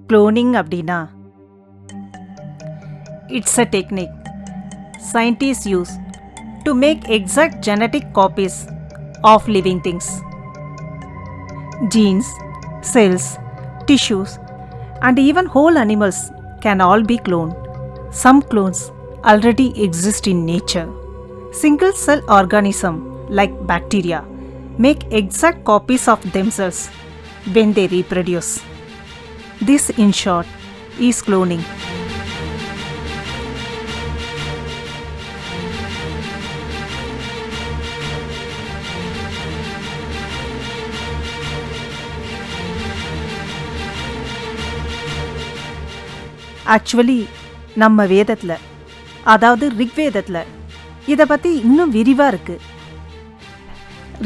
Cloning அப்படின்னா it's a technique scientists use to make exact genetic copies of living things. Genes, cells, tissues, and even whole animals can all be cloned. Some clones already exist in nature. Single cell organisms like bacteria make exact copies of themselves when they reproduce. This, in short, is cloning. Actually நம்ம வேதத்தில், அதாவது ரிக்வேதத்தில் இதை பற்றி இன்னும் விரிவாக இருக்குது.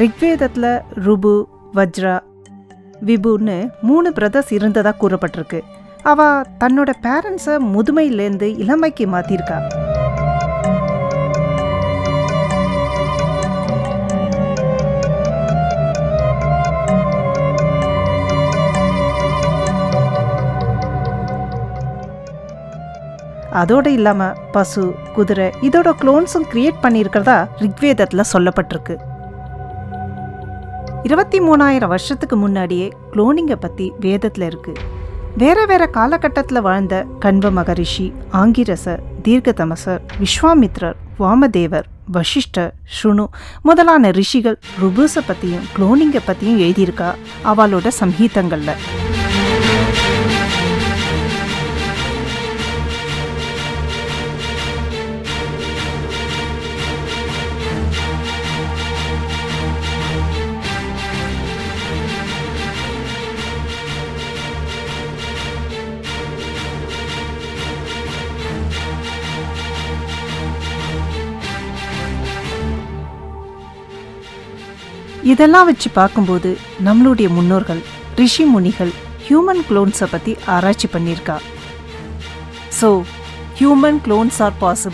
ரிக்வேதத்தில் ருபு, வஜ்ரா, விபுன்னு 3 brothers இருந்ததாக கூறப்பட்டிருக்கு. அவள் தன்னோட பேரண்ட்ஸை முதுமையிலேருந்து இளமைக்கு மாற்றிருக்கா. அதோடு இல்லாமல் பசு, குதிரை இதோட குளோன்ஸும் கிரியேட் பண்ணியிருக்கிறதா ரிக்வேதத்தில் சொல்லப்பட்டிருக்கு. 23,000 வருஷத்துக்கு முன்னாடியே குளோனிங்கை பற்றி வேதத்தில் இருக்குது. வேறு காலகட்டத்தில் வாழ்ந்த கண்வ மகரிஷி, ஆங்கிரசர், தீர்க்கதமசர், விஸ்வாமித்ரர், வாமதேவர், வசிஷ்டர், ஸ்ருணு முதலான ரிஷிகள் ருபூஸை பற்றியும் குளோனிங்கை பற்றியும் எழுதியிருக்கா அவளோட சம்ஹீதங்களில். இதெல்லாம் வச்சு பார்க்கும்போது நம்மளுடைய முன்னோர்கள், ரிஷி முனிகள் ஹியூமன் குளோன்ஸை பற்றி ஆராய்ச்சி பண்ணியிருக்கா. So human clones R possible.